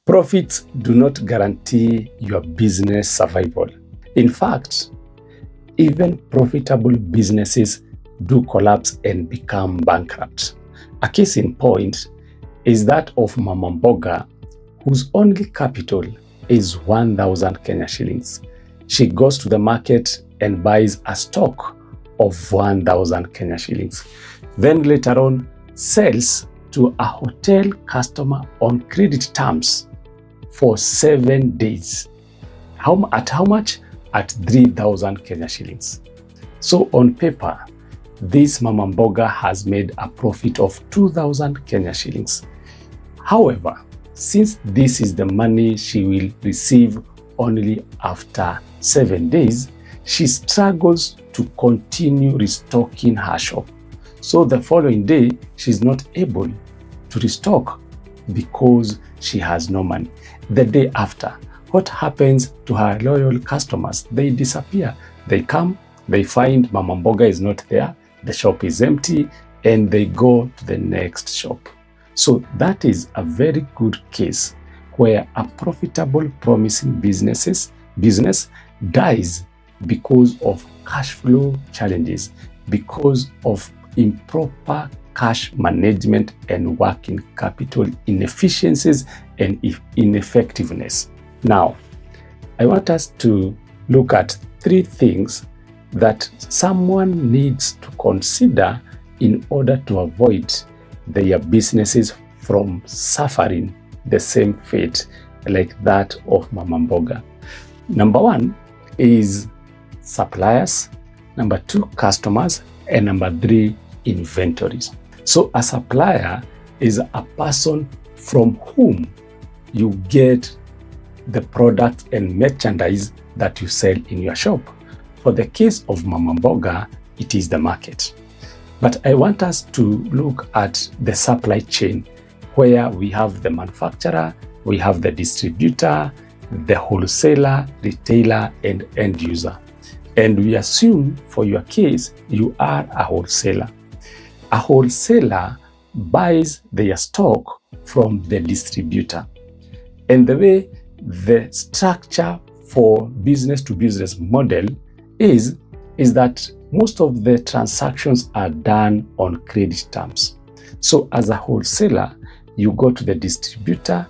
Profits do not guarantee your business survival. In fact, even profitable businesses do collapse and become bankrupt. A case in point is that of Mama Mboga, whose only capital is 1,000 Kenya shillings. She goes to the market and buys a stock of 1,000 Kenya shillings. Then later on sells to a hotel customer on credit terms for 7 days. At how much? At 3,000 Kenya shillings. So on paper, this Mama Mboga has made a profit of 2,000 Kenya shillings. However, since this is the money she will receive only after 7 days, she struggles to continue restocking her shop. So the following day, she's not able to restock because she has no money. The day after, what happens to her loyal customers? They disappear. They come, they find Mama Mboga is not there, the shop is empty, and they go to the next shop. So that is a very good case where a profitable, promising business dies because of cash flow challenges, because of improper cash management and working capital inefficiencies and ineffectiveness. Now, I want us to look at 3 things that someone needs to consider in order to avoid their businesses from suffering the same fate like that of Mama Mboga. Number 1 is suppliers, number 2, customers, and number 3, inventories. So a supplier is a person from whom you get the product and merchandise that you sell in your shop. For the case of Mama Mboga, it is the market. But I want us to look at the supply chain, where we have the manufacturer, we have the distributor, the wholesaler, retailer, and end user. And we assume for your case, you are a wholesaler. A wholesaler buys their stock from the distributor. And the way the structure for business to business model is that most of the transactions are done on credit terms. So as a wholesaler, you go to the distributor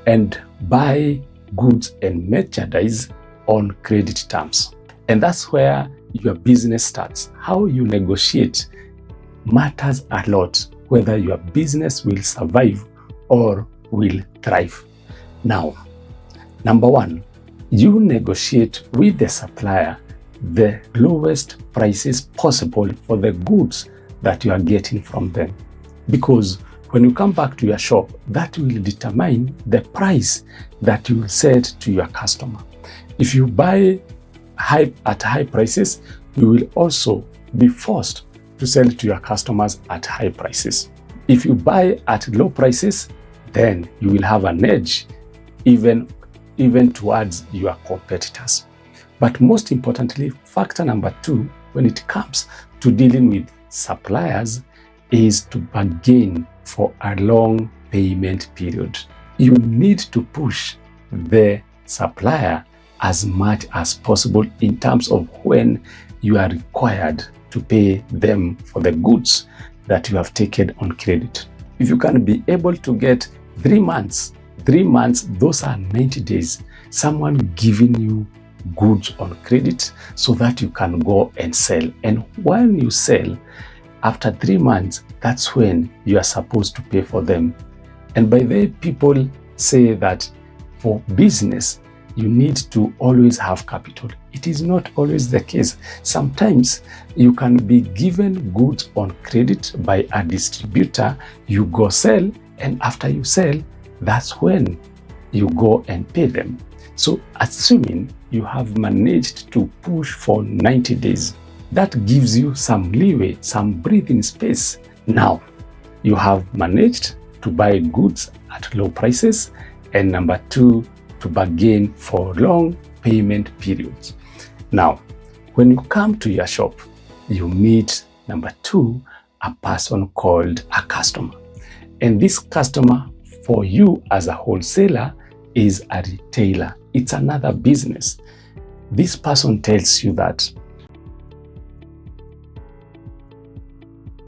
and buy goods and merchandise on credit terms. And that's where your business starts. How you negotiate matters a lot, whether your business will survive or will thrive. Now, number 1, you negotiate with the supplier the lowest prices possible for the goods that you are getting from them. Because when you come back to your shop, that will determine the price that you will set to your customer. If you buy at high prices, you will also be forced to sell to your customers at high prices. If you buy at low prices, then you will have an edge even towards your competitors. But most importantly, factor number 2, when it comes to dealing with suppliers, is to bargain for a long payment period. You need to push the supplier as much as possible in terms of when you are required to pay them for the goods that you have taken on credit. If you can be able to get 3 months, those are 90 days, someone giving you goods on credit so that you can go and sell. And when you sell, after 3 months, that's when you are supposed to pay for them. And by the way, people say that for business, you need to always have capital. It is not always the case. Sometimes you can be given goods on credit by a distributor, you go sell, and after you sell, that's when you go and pay them. So assuming you have managed to push for 90 days, that gives you some leeway, some breathing space. Now, you have managed to buy goods at low prices, and number 2, to bargain for long payment periods. Now, when you come to your shop, you meet, number 2, a person called a customer. And this customer for you as a wholesaler is a retailer. It's another business. This person tells you that